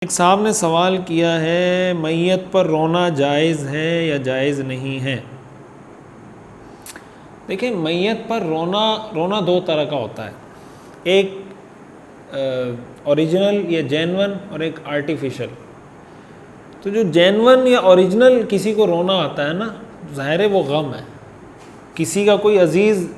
ایک صاحب نے سوال کیا ہے میت پر رونا جائز ہے یا جائز نہیں ہے؟ دیکھیں، میت پر رونا دو طرح کا ہوتا ہے، ایک اوریجنل یا جینون اور ایک آرٹیفیشل۔ تو جو جینون یا اوریجنل کسی کو رونا آتا ہے نا، ظاہر ہے وہ غم ہے۔ کسی کا کوئی عزیز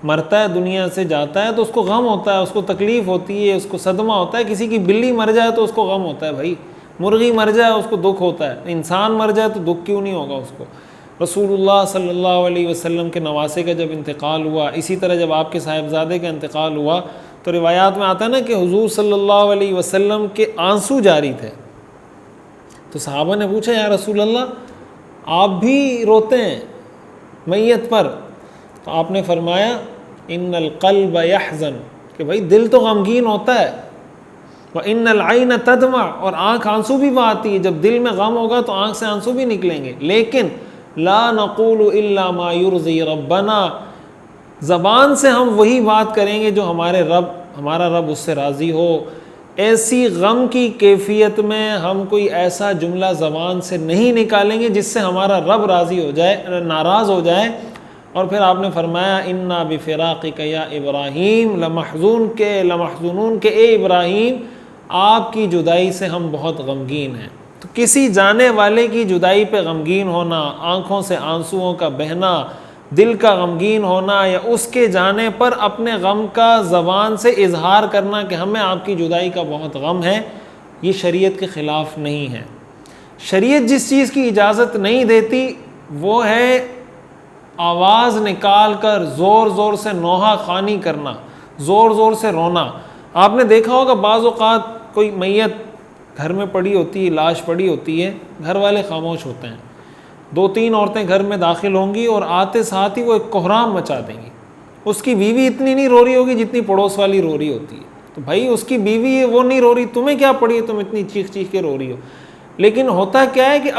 مرتا ہے، دنیا سے جاتا ہے تو اس کو غم ہوتا ہے، اس کو تکلیف ہوتی ہے، اس کو صدمہ ہوتا ہے۔ کسی کی بلی مر جائے تو اس کو غم ہوتا ہے، بھائی مرغی مر جائے اس کو دکھ ہوتا ہے، انسان مر جائے تو دکھ کیوں نہیں ہوگا اس کو؟ رسول اللہ صلی اللہ علیہ وسلم کے نواسے کا جب انتقال ہوا، اسی طرح جب آپ کے صاحبزادے کا انتقال ہوا تو روایات میں آتا ہے نا کہ حضور صلی اللہ علیہ وسلم کے آنسو جاری تھے۔ تو صحابہ نے پوچھا، یا رسول اللہ آپ بھی روتے ہیں میت پر؟ تو آپ نے فرمایا ان القلب یحزن، کہ بھائی دل تو غمگین ہوتا ہے، وان العین تدمع، اور آنکھ آنسو بھی بہاتی ہے۔ جب دل میں غم ہوگا تو آنکھ سے آنسو بھی نکلیں گے، لیکن لا نقول الا ما یرضی ربنا، زبان سے ہم وہی بات کریں گے جو ہمارا رب اس سے راضی ہو۔ ایسی غم کی کیفیت میں ہم کوئی ایسا جملہ زبان سے نہیں نکالیں گے جس سے ہمارا رب راضی ہو جائے، ناراض ہو جائے۔ اور پھر آپ نے فرمایا انا بفراقک یا ابراہیم لمحزونون، کہ اے ابراہیم آپ کی جدائی سے ہم بہت غمگین ہیں۔ تو کسی جانے والے کی جدائی پہ غمگین ہونا، آنکھوں سے آنسوؤں کا بہنا، دل کا غمگین ہونا، یا اس کے جانے پر اپنے غم کا زبان سے اظہار کرنا کہ ہمیں آپ کی جدائی کا بہت غم ہے، یہ شریعت کے خلاف نہیں ہے۔ شریعت جس چیز کی اجازت نہیں دیتی وہ ہے آواز نکال کر زور زور سے نوحہ خوانی کرنا، زور زور سے رونا۔ آپ نے دیکھا ہوگا بعض اوقات کوئی میت گھر میں پڑی ہوتی ہے، لاش پڑی ہوتی ہے، گھر والے خاموش ہوتے ہیں، 2-3 عورتیں گھر میں داخل ہوں گی اور آتے ساتھ ہی وہ ایک کوہرام مچا دیں گی۔ اس کی بیوی اتنی نہیں رو رہی ہوگی جتنی پڑوس والی رو رہی ہوتی ہے۔ تو بھائی اس کی بیوی ہے، وہ نہیں رو رہی، تمہیں کیا پڑی ہے، تم اتنی چیخ چیخ کے رو رہی ہو؟ لیکن ہوتا کیا ہے کہ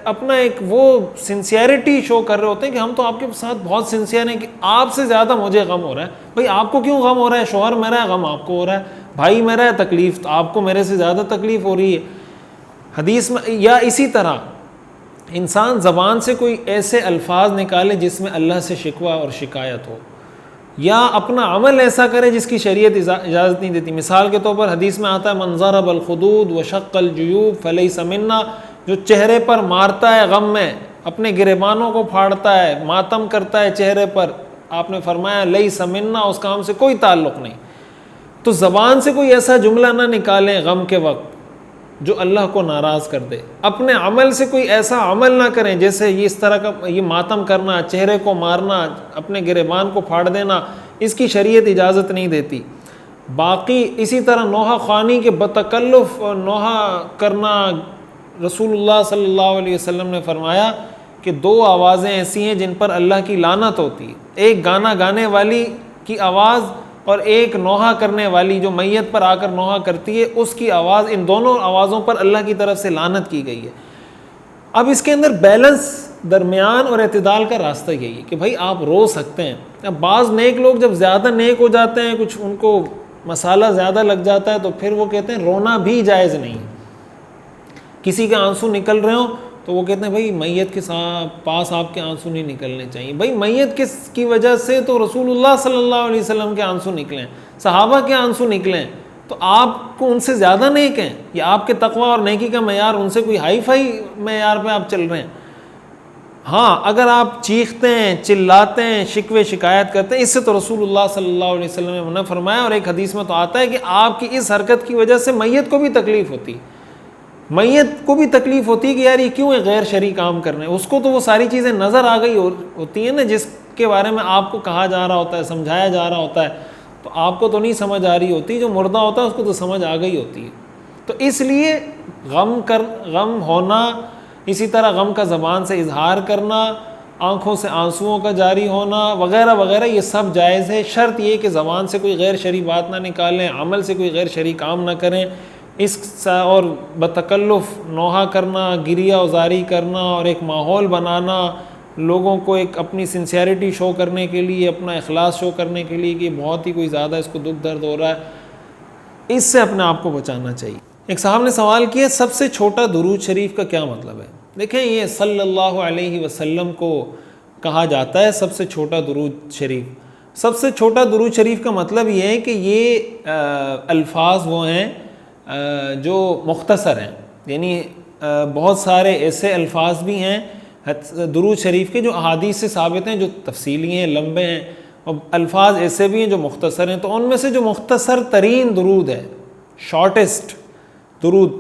اپنا ایک وہ سنسیئرٹی شو کر رہے ہوتے ہیں کہ ہم تو آپ کے ساتھ بہت سنسیئر ہیں، کہ آپ سے زیادہ مجھے غم ہو رہا ہے۔ بھائی آپ کو کیوں غم ہو رہا ہے؟ شوہر میرا ہے، غم آپ کو ہو رہا ہے، بھائی میرا ہے، تکلیف تو آپ کو میرے سے زیادہ تکلیف ہو رہی ہے۔ حدیث میں یا اسی طرح انسان زبان سے کوئی ایسے الفاظ نکالے جس میں اللہ سے شکوہ اور شکایت ہو، یا اپنا عمل ایسا کرے جس کی شریعت اجازت نہیں دیتی۔ مثال کے طور پر حدیث میں آتا ہے من ضرب الخدود وشق الجیوب فلیس منا، جو چہرے پر مارتا ہے غم میں، اپنے گریبانوں کو پھاڑتا ہے، ماتم کرتا ہے چہرے پر، آپ نے فرمایا لیس منا، اس کا ہم سے کوئی تعلق نہیں۔ تو زبان سے کوئی ایسا جملہ نہ نکالیں غم کے وقت جو اللہ کو ناراض کر دے۔ اپنے عمل سے کوئی ایسا عمل نہ کریں جیسے یہ اس طرح کا یہ ماتم کرنا، چہرے کو مارنا، اپنے گریبان کو پھاڑ دینا، اس کی شریعت اجازت نہیں دیتی۔ باقی اسی طرح نوحہ خوانی کے بتکلف نوحہ کرنا، رسول اللہ صلی اللہ علیہ وسلم نے فرمایا کہ 2 آوازیں ایسی ہیں جن پر اللہ کی لعنت ہوتی ہے، ایک گانا گانے والی کی آواز اور ایک نوحہ کرنے والی جو میت پر آ کر نوحہ کرتی ہے اس کی آواز، ان دونوں آوازوں پر اللہ کی طرف سے لعنت کی گئی ہے۔ اب اس کے اندر بیلنس، درمیان اور اعتدال کا راستہ یہی ہے کہ بھائی آپ رو سکتے ہیں۔ اب بعض نیک لوگ جب زیادہ نیک ہو جاتے ہیں، کچھ ان کو مسالہ زیادہ لگ جاتا ہے، تو پھر وہ کہتے ہیں رونا بھی جائز نہیں ہے۔ کسی کے آنسو نکل رہے ہوں تو وہ کہتے ہیں بھائی میت کے پاس آپ کے آنسو نہیں نکلنے چاہیے۔ بھائی میت کی وجہ سے تو رسول اللہ صلی اللہ علیہ وسلم کے آنسو نکلیں، صحابہ کے آنسو نکلیں، تو آپ کو ان سے زیادہ نیک ہیں، یا آپ کے تقویٰ اور نیکی کا معیار ان سے کوئی ہائی فائی معیار پہ آپ چل رہے ہیں؟ ہاں، اگر آپ چیختے ہیں، چلاتے ہیں، شکوے شکایت کرتے ہیں، اس سے تو رسول اللہ صلی اللہ علیہ وسلم نے منع فرمایا۔ اور ایک حدیث میں تو آتا ہے کہ آپ کی اس حرکت کی وجہ سے میت کو بھی تکلیف ہوتی ہے، میت کو بھی تکلیف ہوتی ہے کہ یار یہ کیوں ہے غیر شرعی کام کرنے۔ اس کو تو وہ ساری چیزیں نظر آ گئی ہوتی ہیں نا، جس کے بارے میں آپ کو کہا جا رہا ہوتا ہے، سمجھایا جا رہا ہوتا ہے، تو آپ کو تو نہیں سمجھ آ رہی ہوتی، جو مردہ ہوتا ہے اس کو تو سمجھ آ گئی ہوتی ہے۔ تو اس لیے غم ہونا، اسی طرح غم کا زبان سے اظہار کرنا، آنکھوں سے آنسوؤں کا جاری ہونا وغیرہ وغیرہ، یہ سب جائز ہے۔ شرط یہ کہ زبان سے کوئی غیر شرعی بات نہ نکالیں، عمل سے کوئی غیر شرعی کام نہ کریں، اور بتکلف نوحہ کرنا، گریہ ازاری کرنا اور ایک ماحول بنانا لوگوں کو ایک اپنی سنسیئرٹی شو کرنے کے لیے، اپنا اخلاص شو کرنے کے لیے کہ بہت ہی کوئی زیادہ اس کو دکھ درد ہو رہا ہے، اس سے اپنے آپ کو بچانا چاہیے۔ ایک صاحب نے سوال کیا سب سے چھوٹا درود شریف کا کیا مطلب ہے؟ دیکھیں یہ صلی اللہ علیہ وسلم کو کہا جاتا ہے سب سے چھوٹا درود شریف. سب سے چھوٹا درود شریف کا مطلب یہ ہے کہ یہ الفاظ وہ ہیں جو مختصر ہیں، یعنی بہت سارے ایسے الفاظ بھی ہیں درود شریف کے جو احادیث سے ثابت ہیں، جو تفصیلی ہیں، لمبے ہیں، اور الفاظ ایسے بھی ہیں جو مختصر ہیں. تو ان میں سے جو مختصر ترین درود ہے، شارٹسٹ درود،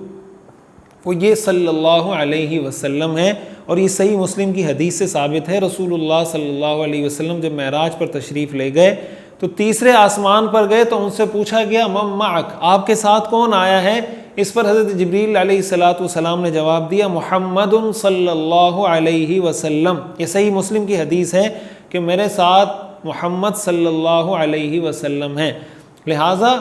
وہ یہ صلی اللہ علیہ وسلم ہے. اور یہ صحیح مسلم کی حدیث سے ثابت ہے. رسول اللہ صلی اللہ علیہ وسلم جب معراج پر تشریف لے گئے تو تیسرے آسمان پر گئے تو ان سے پوچھا گیا من معک، آپ کے ساتھ کون آیا ہے؟ اس پر حضرت جبریل علیہ السلام نے جواب دیا محمد صلی اللہ علیہ وسلم. یہ صحیح مسلم کی حدیث ہے کہ میرے ساتھ محمد صلی اللہ علیہ وسلم ہیں. لہٰذا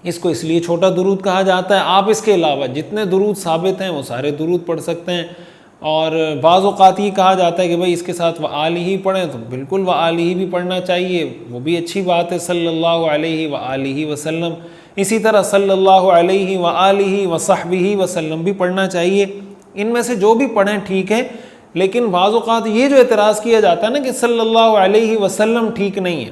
اس کو اس لیے چھوٹا درود کہا جاتا ہے. آپ اس کے علاوہ جتنے درود ثابت ہیں وہ سارے درود پڑھ سکتے ہیں. اور بعض اوقات یہ کہا جاتا ہے کہ بھائی اس کے ساتھ وآلہ پڑھیں، تو بالکل وآلہ بھی پڑھنا چاہیے، وہ بھی اچھی بات ہے، صلی اللہ علیہ وآلہ وسلم. اسی طرح صلی اللہ علیہ وآلہ وصحبہ وسلم بھی پڑھنا چاہیے. ان میں سے جو بھی پڑھیں ٹھیک ہے، لیکن بعض اوقات یہ جو اعتراض کیا جاتا ہے نا کہ صلی اللہ علیہ وسلم ٹھیک نہیں ہے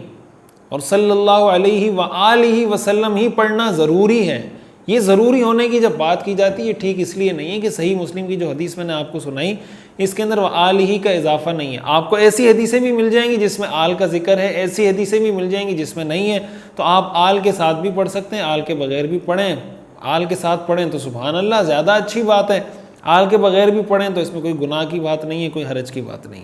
اور صلی اللہ علیہ وآلہ وسلم ہی پڑھنا ضروری ہے. یہ ضروری ہونے کی جب بات کی جاتی ہے ٹھیک اس لیے نہیں ہے کہ صحیح مسلم کی جو حدیث میں نے آپ کو سنائی اس کے اندر وآلہ کا اضافہ نہیں ہے. آپ کو ایسی حدیثیں بھی مل جائیں گی جس میں آل کا ذکر ہے، ایسی حدیثیں بھی مل جائیں گی جس میں نہیں ہے. تو آپ آل کے ساتھ بھی پڑھ سکتے ہیں، آل کے بغیر بھی پڑھیں. آل کے ساتھ پڑھیں تو سبحان اللہ زیادہ اچھی بات ہے، آل کے بغیر بھی پڑھیں تو اس میں کوئی گناہ کی بات نہیں ہے، کوئی حرج کی بات نہیں.